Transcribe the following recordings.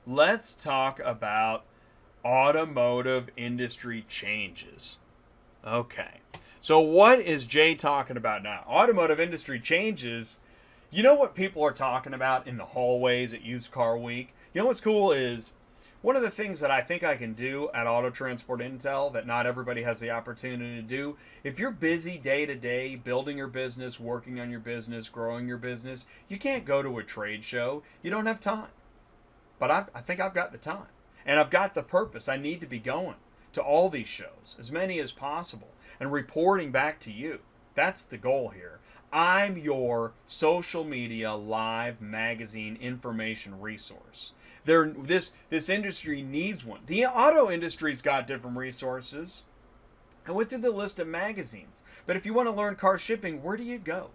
let's talk about automotive industry changes. Okay. So what is Jay talking about now? Automotive industry changes. You know what people are talking about in the hallways at Used Car Week? You know what's cool is one of the things that I think I can do at Auto Transport Intel that not everybody has the opportunity to do. If you're busy day to day building your business, working on your business, growing your business, you can't go to a trade show. You don't have time. But I think I've got the time. And I've got the purpose. I need to be going to all these shows, as many as possible, and reporting back to you. That's the goal here. I'm your social media live magazine information resource. This industry needs one. The auto industry's got different resources. I went through the list of magazines. But if you want to learn car shipping, where do you go?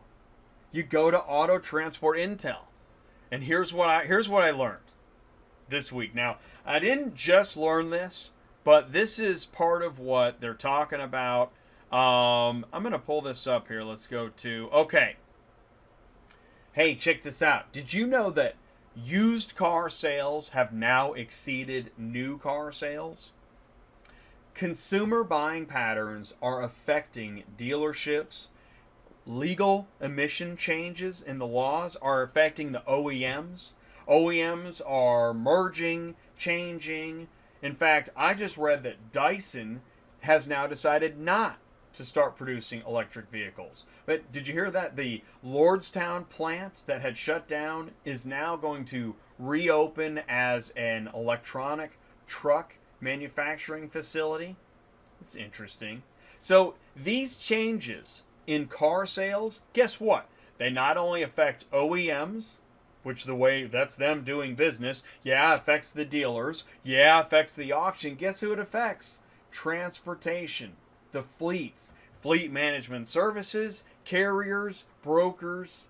You go to Auto Transport Intel. And here's what I learned this week. Now, I didn't just learn this, but this is part of what they're talking about. I'm going to pull this up here. Let's go to, okay. Hey, check this out. Did you know that used car sales have now exceeded new car sales? Consumer buying patterns are affecting dealerships. Legal emission changes in the laws are affecting the OEMs. OEMs are merging, changing. In fact, I just read that Dyson has now decided not to start producing electric vehicles. But did you hear that? The Lordstown plant that had shut down is now going to reopen as an electronic truck manufacturing facility. It's interesting. So these changes in car sales, guess what? They not only affect OEMs, which the way that's them doing business, yeah, affects the dealers, yeah, affects the auction. Guess who it affects? Transportation, the fleets, fleet management services, carriers, brokers.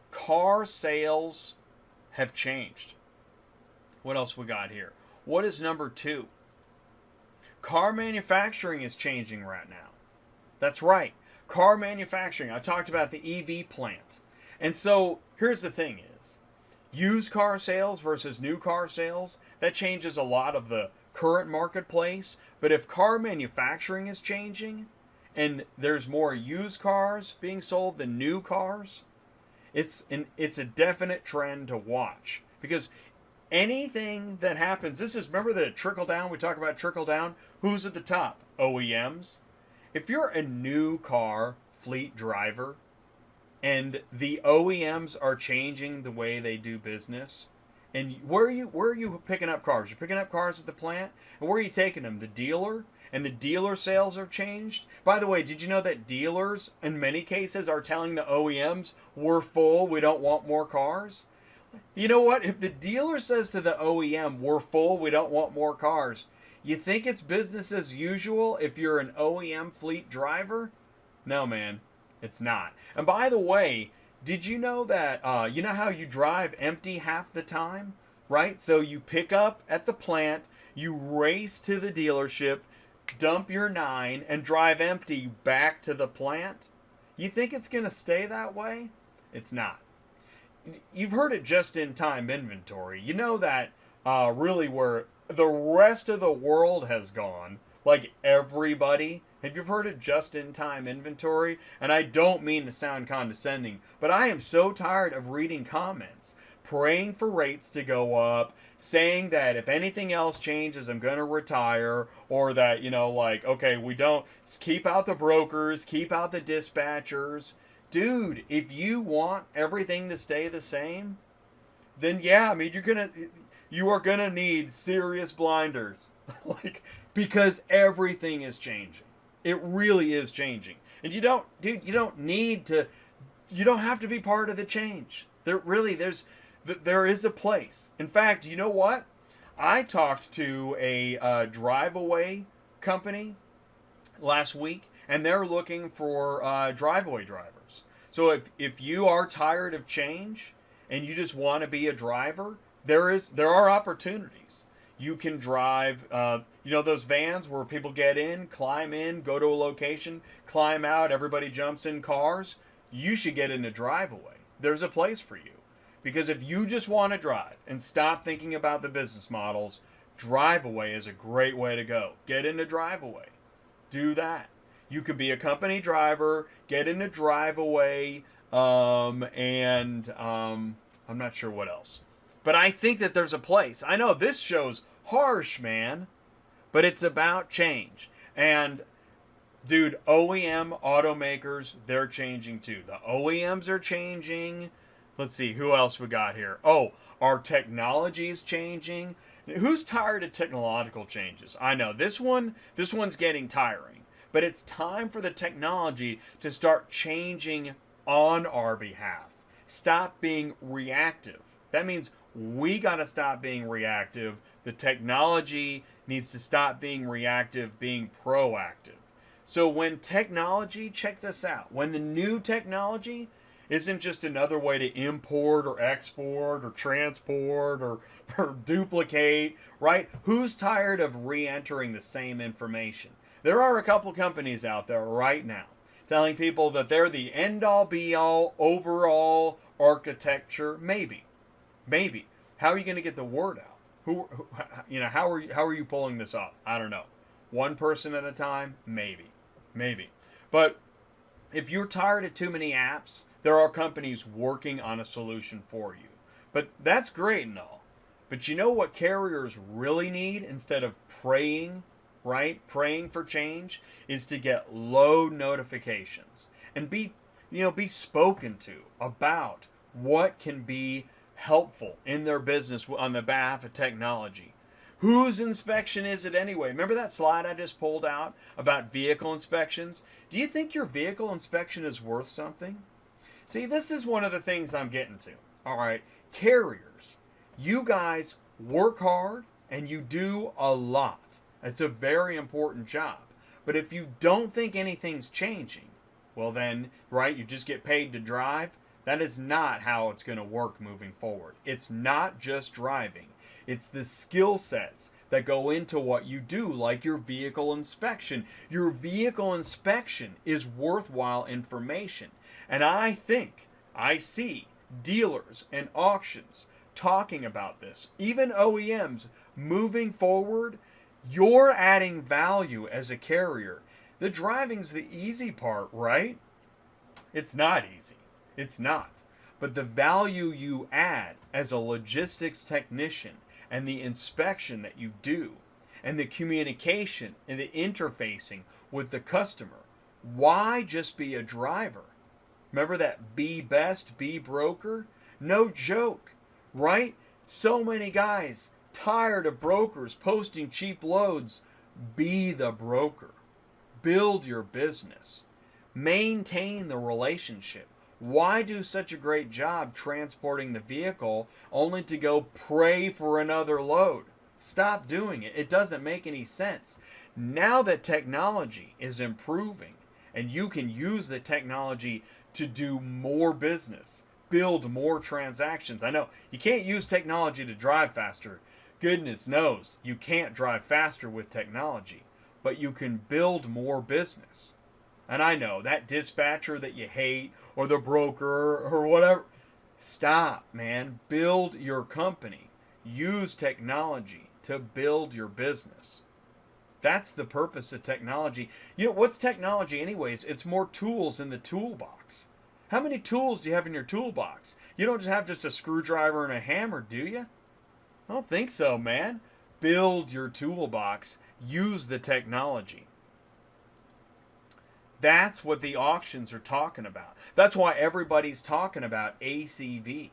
Car sales have changed. What else we got here? What is number 2? Car manufacturing is changing right now. That's right. Car manufacturing. I talked about the EV plant. And so here's the thing is, used car sales versus new car sales, that changes a lot of the current marketplace. But if car manufacturing is changing and there's more used cars being sold than new cars, it's a definite trend to watch. Because anything that happens, remember the trickle down, we talk about trickle down, who's at the top? OEMs. If you're a new car fleet driver and the OEMs are changing the way they do business, and where are you picking up cars? You're picking up cars at the plant, and where are you taking them? The dealer? And the dealer sales have changed. By the way, did you know that dealers in many cases are telling the OEMs, we're full, we don't want more cars? You know what? If the dealer says to the OEM, we're full, we don't want more cars, you think it's business as usual if you're an OEM fleet driver? No, man, it's not. And by the way, did you know that, you know how you drive empty half the time? Right? So you pick up at the plant, you race to the dealership, dump your 9, and drive empty back to the plant? You think it's going to stay that way? It's not. You've heard it just-in-time inventory. You know that really where the rest of the world has gone, like everybody. Have you heard of just-in-time inventory? And I don't mean to sound condescending, but I am so tired of reading comments praying for rates to go up, saying that if anything else changes, I'm going to retire, or that, like, okay, we don't, keep out the brokers, keep out the dispatchers. Dude, if you want everything to stay the same, then yeah, I mean, you are gonna need serious blinders. Because everything is changing. It really is changing. And you don't have to be part of the change. There is a place. In fact, you know what? I talked to a drive-away company last week, and they're looking for drive-away drivers. So if you are tired of change and you just want to be a driver, there are opportunities. You can drive, those vans where people get in, climb in, go to a location, climb out, everybody jumps in cars. You should get in a drive-away. There's a place for you. Because if you just want to drive and stop thinking about the business models, drive away is a great way to go. Get into drive away. Do that. You could be a company driver, get into drive away, and I'm not sure what else. But I think that there's a place. I know this show's harsh, man, but it's about change. And dude, OEM automakers, they're changing too. The OEMs are changing. Let's see, who else we got here? Oh, our technology is changing. Who's tired of technological changes? I know this one's getting tiring. But it's time for the technology to start changing on our behalf. Stop being reactive. That means we got to stop being reactive. The technology needs to stop being reactive, being proactive. So when technology, check this out, when the new technology isn't just another way to import or export or transport or duplicate, right? Who's tired of re-entering the same information? There are a couple companies out there right now telling people that they're the end-all, be-all, overall architecture. Maybe. How are you going to get the word out? How are you pulling this off? I don't know. One person at a time? Maybe. But if you're tired of too many apps, there are companies working on a solution for you. But that's great and all. But you know what carriers really need instead of praying, right? Praying for change is to get low notifications and be spoken to about what can be helpful in their business on the behalf of technology. Whose inspection is it anyway? Remember that slide I just pulled out about vehicle inspections? Do you think your vehicle inspection is worth something? See, this is one of the things I'm getting to. All right, carriers, you guys work hard and you do a lot. It's a very important job. But if you don't think anything's changing, well then, right, you just get paid to drive. That is not how it's going to work moving forward. It's not just driving. It's the skill sets that go into what you do, like your vehicle inspection. Your vehicle inspection is worthwhile information. And I see dealers and auctions talking about this, even OEMs moving forward. You're adding value as a carrier. The driving's the easy part, right? It's not easy. It's not. But the value you add as a logistics technician and the inspection that you do and the communication and the interfacing with the customer, why just be a driver? Remember that be best, be broker? No joke, right? So many guys tired of brokers posting cheap loads. Be the broker. Build your business. Maintain the relationship. Why do such a great job transporting the vehicle only to go pray for another load? Stop doing it. It doesn't make any sense. Now that technology is improving and you can use the technology to do more business, build more transactions. I know you can't use technology to drive faster. Goodness knows you can't drive faster with technology, but you can build more business. And I know that dispatcher that you hate or the broker or whatever, stop, man. Build your company. Use technology to build your business. That's the purpose of technology. You know, what's technology anyways? It's more tools in the toolbox. How many tools do you have in your toolbox? You don't just have a screwdriver and a hammer, do you? I don't think so, man. Build your toolbox. Use the technology. That's what the auctions are talking about. That's why everybody's talking about ACV.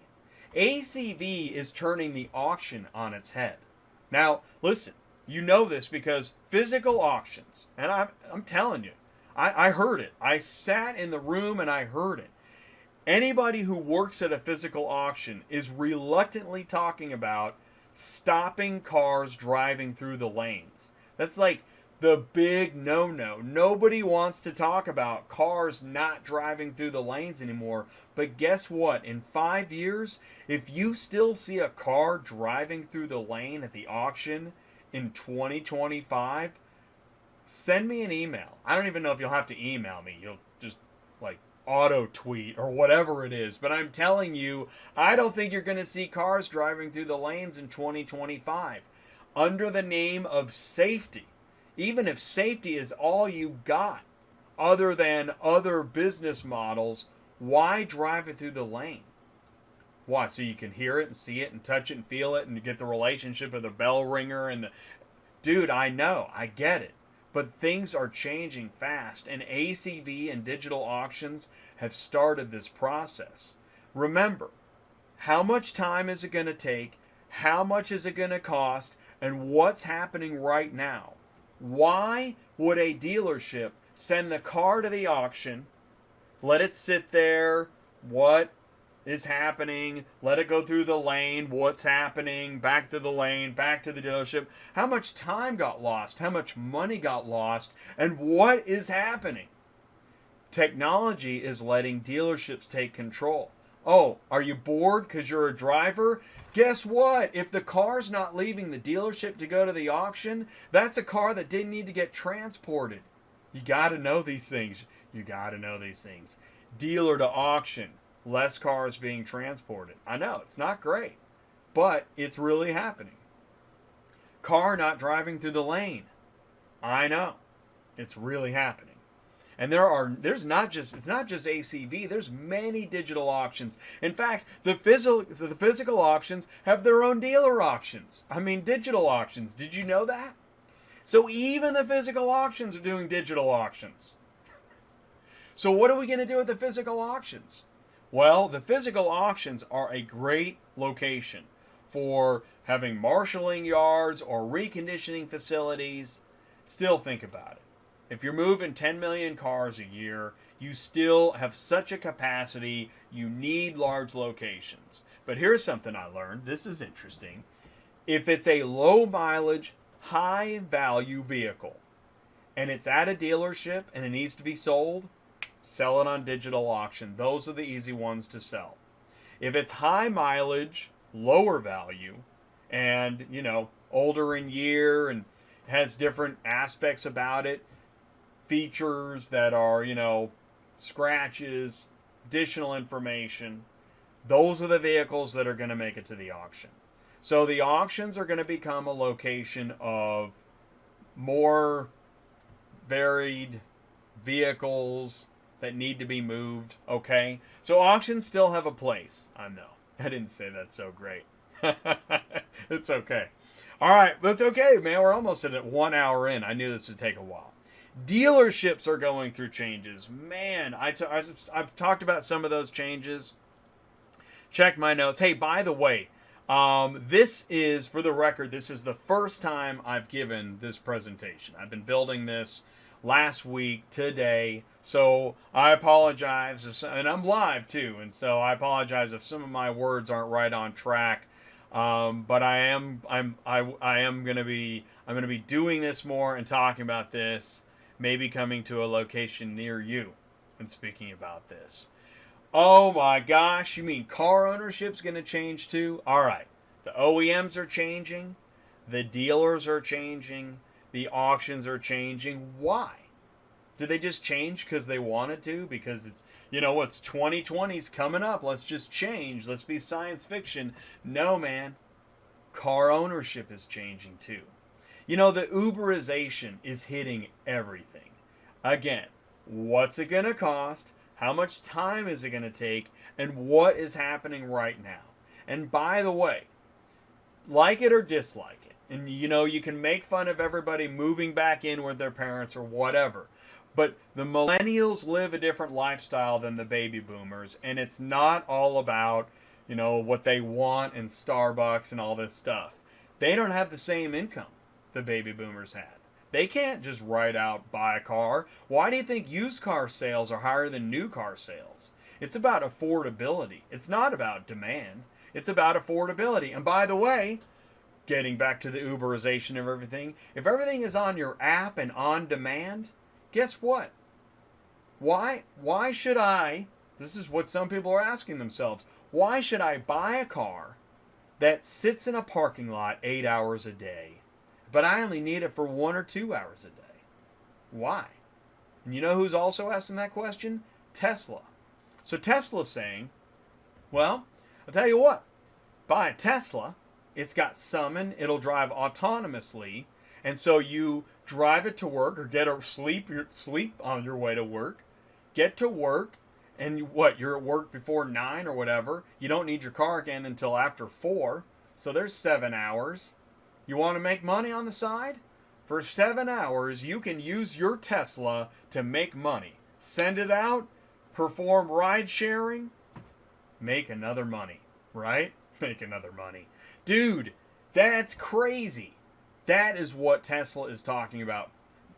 ACV is turning the auction on its head. Now, listen, you know this because physical auctions, and I'm telling you, I heard it. I sat in the room and I heard it. Anybody who works at a physical auction is reluctantly talking about stopping cars driving through the lanes. That's like the big no-no. Nobody wants to talk about cars not driving through the lanes anymore. But guess what? In 5 years, if you still see a car driving through the lane at the auction in 2025, send me an email. I don't even know if you'll have to email me. You'll just auto tweet or whatever it is. But I'm telling you, I don't think you're going to see cars driving through the lanes in 2025 under the name of safety. Even if safety is all you got, other than other business models, why drive it through the lane? Why? So you can hear it and see it and touch it and feel it and get the relationship of the bell ringer and the... Dude, I know, I get it. But things are changing fast, and ACV and digital auctions have started this process. Remember, how much time is it going to take? How much is it going to cost? And what's happening right now? Why would a dealership send the car to the auction, let it sit there, what is happening, let it go through the lane, what's happening, back to the lane, back to the dealership? How much time got lost? How much money got lost? And what is happening? Technology is letting dealerships take control. Oh, are you bored because you're a driver? Guess what? If the car's not leaving the dealership to go to the auction, that's a car that didn't need to get transported. You got to know these things. You got to know these things. Dealer to auction, less cars being transported. I know, it's not great, but it's really happening. Car not driving through the lane. I know, it's really happening. And it's not just ACV, there's many digital auctions. In fact, the physical auctions have their own dealer auctions. I mean, digital auctions. Did you know that? So even the physical auctions are doing digital auctions. So what are we going to do with the physical auctions? Well, the physical auctions are a great location for having marshaling yards or reconditioning facilities. Still think about it. If you're moving 10 million cars a year, you still have such a capacity, you need large locations. But here's something I learned. This is interesting. If it's a low mileage, high value vehicle and it's at a dealership and it needs to be sold, sell it on digital auction. Those are the easy ones to sell. If it's high mileage, lower value, and, older in year and has different aspects about it, features that are, scratches, additional information, those are the vehicles that are going to make it to the auction. So the auctions are going to become a location of more varied vehicles that need to be moved, okay? So auctions still have a place. I know. I didn't say that so great. It's okay. All right, that's okay, man. We're almost at 1 hour in. I knew this would take a while. Dealerships are going through changes. Man, I've talked about some of those changes. Check my notes. Hey, by the way, this is, for the record, this is the first time I've given this presentation. I've been building this last week, today, so I apologize, and I'm live too, and so I apologize if some of my words aren't right on track. But I'm gonna be doing this more and talking about this, maybe coming to a location near you and speaking about this. Oh my gosh, you mean car ownership's gonna change too? All right, the OEMs are changing, the dealers are changing, the auctions are changing. Why? Did they just change because they wanted to? Because it's, it's 2020's coming up. Let's just change. Let's be science fiction. No, man. Car ownership is changing too. The Uberization is hitting everything. Again, what's it going to cost? How much time is it going to take? And what is happening right now? And by the way, like it or dislike it, and you can make fun of everybody moving back in with their parents or whatever, but the millennials live a different lifestyle than the baby boomers, and it's not all about, what they want in Starbucks and all this stuff. They don't have the same income the baby boomers had. They can't just buy a car. Why do you think used car sales are higher than new car sales? It's about affordability. It's not about demand. It's about affordability. And by the way, getting back to the Uberization of everything, if everything is on your app and on demand, guess what? Why should I, this is what some people are asking themselves, why should I buy a car that sits in a parking lot 8 hours a day, but I only need it for 1 or 2 hours a day? Why? And you know who's also asking that question? Tesla. So Tesla's saying, well, I'll tell you what, buy a Tesla. It's got summon. It'll drive autonomously. And so you drive it to work or get a sleep on your way to work. Get to work. And you're at work before 9 or whatever. You don't need your car again until after 4. So there's 7 hours. You want to make money on the side? For 7 hours, you can use your Tesla to make money. Send it out, perform ride sharing, make another money, right? Make another money. Dude, that's crazy. That is what Tesla is talking about.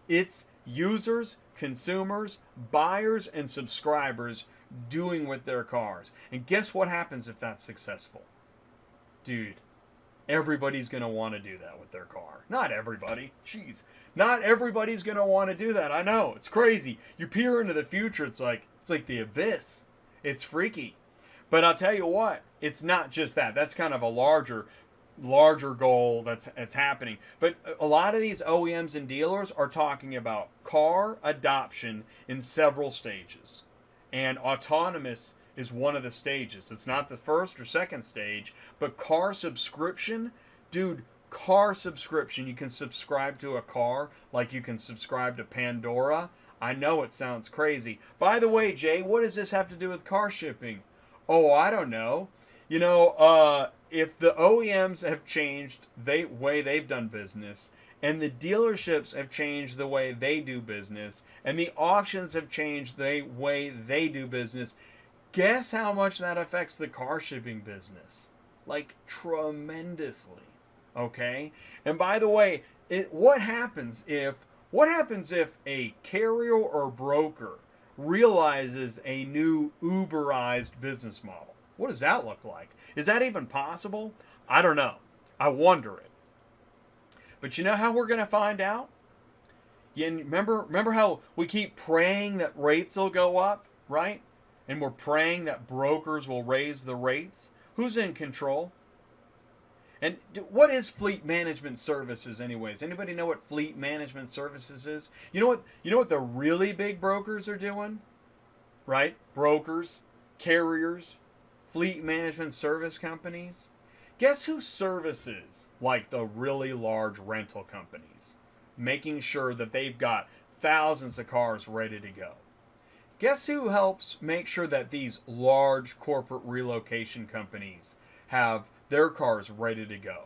It's users, consumers, buyers, and subscribers doing with their cars. And guess what happens if that's successful? Dude, everybody's going to want to do that with their car. Not everybody. Jeez. Not everybody's going to want to do that. I know. It's crazy. You peer into the future, it's like the abyss. It's freaky. But I'll tell you what, it's not just that. That's kind of a larger goal that's happening. But a lot of these OEMs and dealers are talking about car adoption in several stages. And autonomous is one of the stages. It's not the first or second stage, but car subscription, dude, car subscription. You can subscribe to a car like you can subscribe to Pandora. I know it sounds crazy. By the way, Jay, what does this have to do with car shipping? Oh, I don't know. You know, if the OEMs have changed the way they've done business, and the dealerships have changed the way they do business, and the auctions have changed the way they do business, guess how much that affects the car shipping business? Like, tremendously. Okay? And by the way, what happens if a carrier or broker realizes a new Uberized business model? What does that look like? Is that even possible? I don't know. I wonder it. But you know how we're going to find out? You remember how we keep praying that rates will go up, right? And we're praying that brokers will raise the rates. Who's in control? And what is fleet management services anyways? Anybody know what fleet management services is? You know what the really big brokers are doing? Right? Brokers, carriers, fleet management service companies. Guess who services like the really large rental companies, making sure that they've got thousands of cars ready to go? Guess who helps make sure that these large corporate relocation companies have their cars ready to go,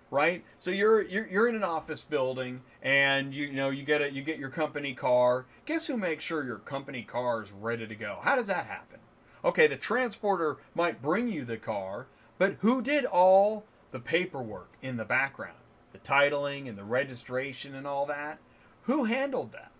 right? So you're in an office building and you get your company car. Guess who makes sure your company car is ready to go? How does that happen? Okay, the transporter might bring you the car, but who did all the paperwork in the background? The titling and the registration and all that? Who handled that?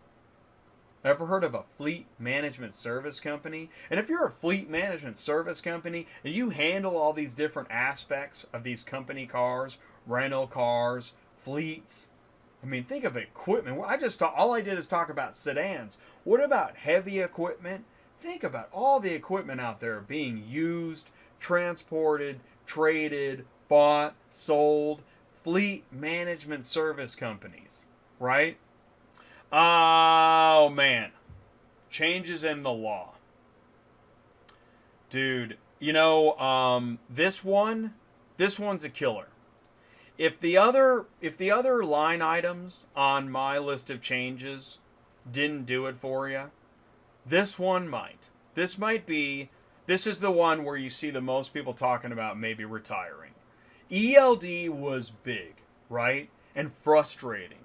Ever heard of a fleet management service company? And if you're a fleet management service company and you handle all these different aspects of these company cars, rental cars, fleets, I mean, think of equipment. All I did is talk about sedans. What about heavy equipment? Think about all the equipment out there being used, transported, traded, bought, sold. Fleet management service companies, right? Oh, man. Changes in the law. Dude, this one's a killer. If the other line items on my list of changes didn't do it for you, this one might. This is the one where you see the most people talking about maybe retiring. ELD was big, right? And frustrating.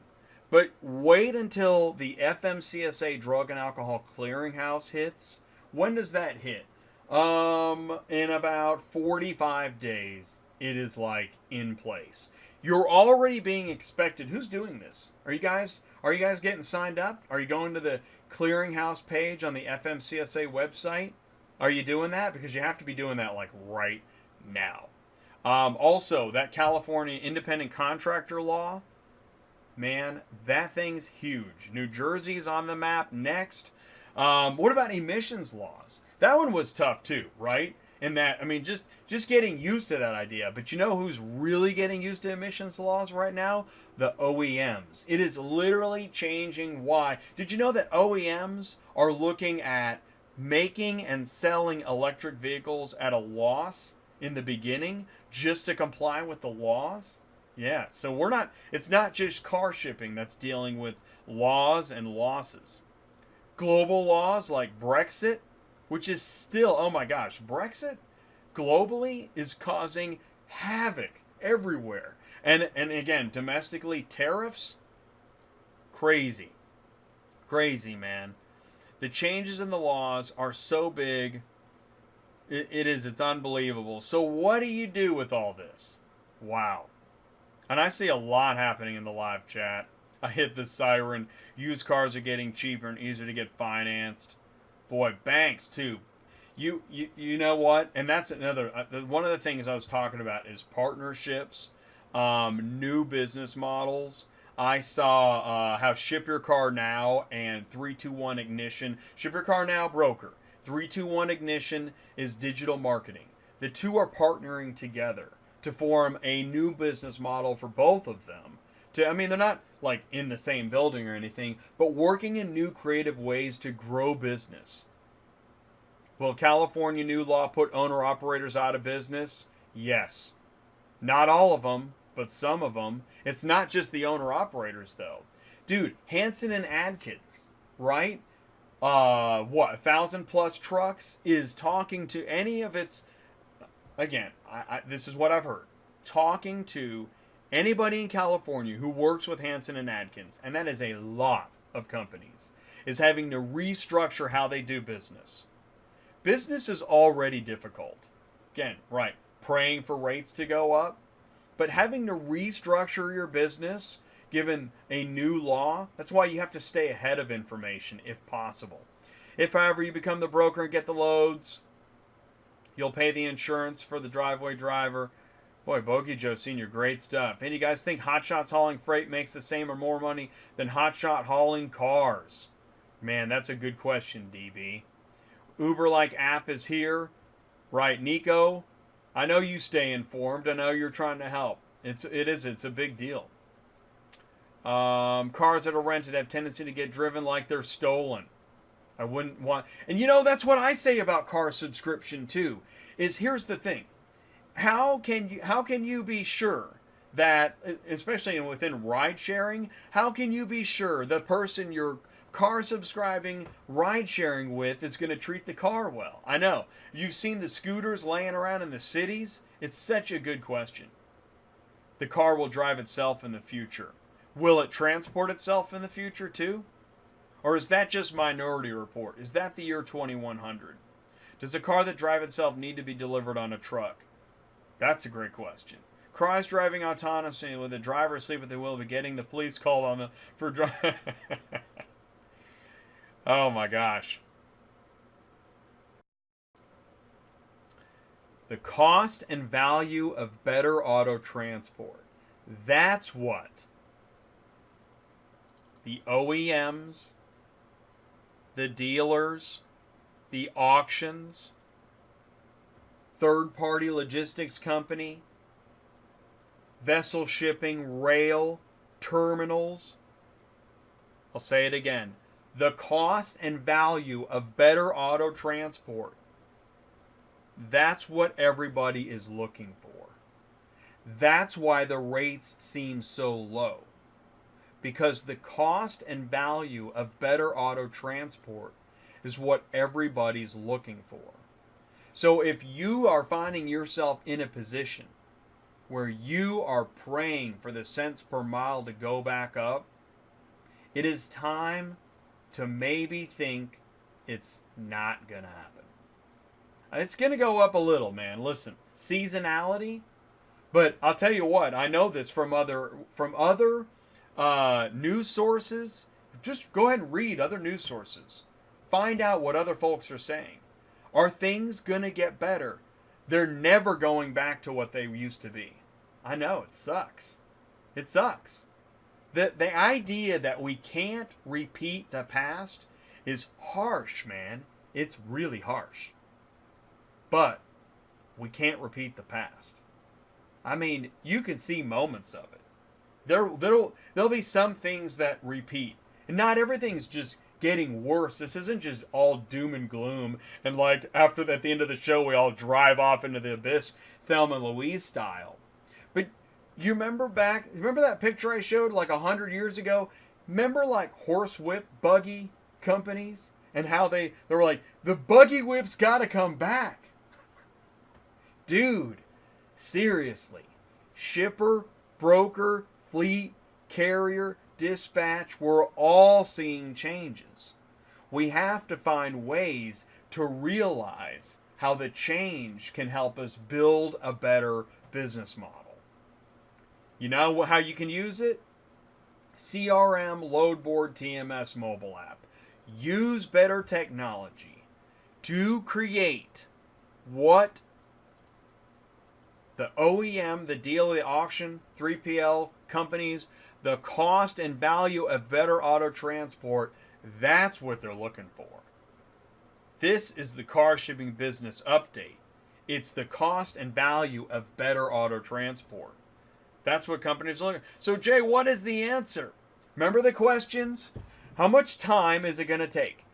But wait until the FMCSA Drug and Alcohol Clearinghouse hits. When does that hit? In about 45 days, it is like in place. You're already being expected. Who's doing this? Are you guys getting signed up? Are you going to the clearinghouse page on the FMCSA website? Are you doing that? Because you have to be doing that like right now. Also, that California independent contractor law, man, that thing's huge. New Jersey's on the map next. What about emissions laws? That one was tough too, right? In that, I mean, just getting used to that idea. But you know who's really getting used to emissions laws right now? The OEMs. It is literally changing why. Did you know that OEMs are looking at making and selling electric vehicles at a loss in the beginning just to comply with the laws. Yeah, so it's not just car shipping that's dealing with laws and losses. Global laws like Brexit, which is still, oh my gosh, Brexit globally is causing havoc everywhere. And again, domestically, tariffs, crazy. Crazy, man. The changes in the laws are so big. It's unbelievable. So what do you do with all this? Wow. And I see a lot happening in the live chat. I hit the siren. Used cars are getting cheaper and easier to get financed. Boy, banks too. You know what? And that's another one of the things I was talking about is partnerships, new business models. I saw how Ship Your Car Now and 321 Ignition. Ship Your Car Now broker. 321 Ignition is digital marketing. The two are partnering together to form a new business model for both of them. I mean, they're not like in the same building or anything, but working in new creative ways to grow business. Will California new law put owner-operators out of business? Yes. Not all of them, but some of them. It's not just the owner-operators, though. Dude, Hanson and Adkins, right? 1,000+ trucks is talking to any of its... Again, this is what I've heard. Talking to anybody in California who works with Hanson and Adkins, and that is a lot of companies, is having to restructure how they do business. Business is already difficult. Again, right, praying for rates to go up, but having to restructure your business given a new law, that's why you have to stay ahead of information if possible. If, however, you become the broker and get the loads, you'll pay the insurance for the driveway driver. Boy, Bogey Joe Sr., great stuff. And you guys think Hotshots hauling freight makes the same or more money than Hotshot hauling cars? Man, that's a good question, DB. Uber-like app is here. Right, Nico? I know you stay informed. I know you're trying to help. It's a big deal. Cars that are rented have tendency to get driven like they're stolen. I wouldn't want... And you know, that's what I say about car subscription, too. Is here's the thing. How can you be sure that, especially within ride sharing, how can you be sure the person you're car subscribing ride sharing with is going to treat the car well? I know. You've seen the scooters laying around in the cities. It's such a good question. The car will drive itself in the future. Will it transport itself in the future too? Or is that just Minority Report? Is that the year 2100? Does a car that drives itself need to be delivered on a truck? That's a great question. Cars driving autonomously with the driver asleep at the wheel, but getting the police called on them for driving. Oh my gosh. The cost and value of better auto transport. That's what the OEMs, the dealers, the auctions, third-party logistics company, vessel shipping, rail, terminals. I'll say it again. The cost and value of better auto transport. That's what everybody is looking for. That's why the rates seem so low. Because the cost and value of better auto transport is what everybody's looking for. So if you are finding yourself in a position where you are praying for the cents per mile to go back up, it is time to maybe think it's not going to happen. It's going to go up a little, man. Listen, seasonality. But I'll tell you what, I know this from other news sources. Just go ahead and read other news sources. Find out what other folks are saying. Are things going to get better? They're never going back to what they used to be. I know, it sucks. It sucks. The idea that we can't repeat the past is harsh, man. It's really harsh. But we can't repeat the past. I mean, you can see moments of it. There'll be some things that repeat. And not everything's just getting worse. This isn't just all doom and gloom. And like at the end of the show, we all drive off into the abyss, Thelma and Louise style. But you remember that picture I showed like 100 years ago? Remember like horsewhip buggy companies and how they were like, the buggy whip's got to come back. Dude, seriously. Shipper, broker, fleet, carrier, dispatch, we're all seeing changes. We have to find ways to realize how the change can help us build a better business model. You know how you can use it? CRM, Loadboard, TMS mobile app. Use better technology to create what the OEM, the dealer, the auction, 3PL companies, the cost and value of better auto transport, that's what they're looking for. This is the Car Shipping Business Update. It's the cost and value of better auto transport. That's what companies are looking for. So Jay, what is the answer? Remember the questions? How much time is it going to take?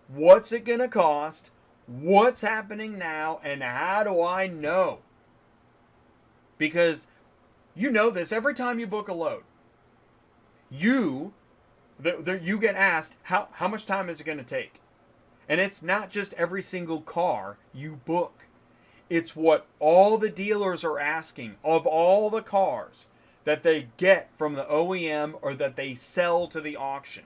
What's it going to cost? What's happening now? And how do I know? Because you know this, every time you book a load, you get asked, how much time is it going to take? And it's not just every single car you book. It's what all the dealers are asking of all the cars that they get from the OEM or that they sell to the auction.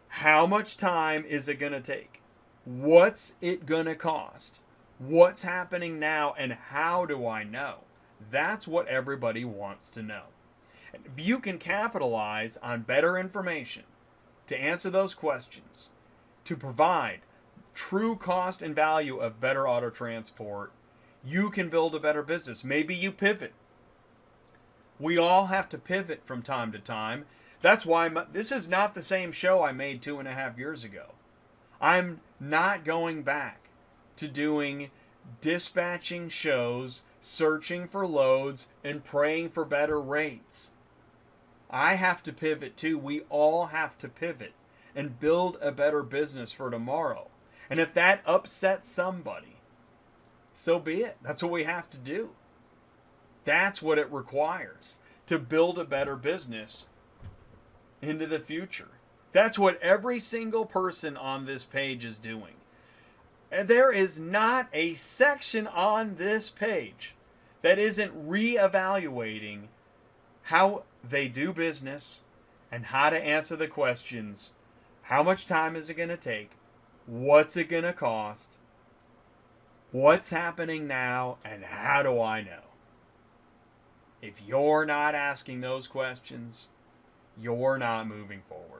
How much time is it going to take? What's it going to cost? What's happening now, and how do I know? That's what everybody wants to know. And if you can capitalize on better information to answer those questions, to provide true cost and value of better auto transport, you can build a better business. Maybe you pivot. We all have to pivot from time to time. That's why this is not the same show I made 2.5 years ago. I'm not going back to doing dispatching shows, searching for loads, and praying for better rates. I have to pivot too. We all have to pivot and build a better business for tomorrow. And if that upsets somebody, so be it. That's what we have to do. That's what it requires to build a better business into the future. That's what every single person on this page is doing. And there is not a section on this page that isn't reevaluating how they do business and how to answer the questions. How much time is it going to take? What's it going to cost? What's happening now? And how do I know? If you're not asking those questions, you're not moving forward.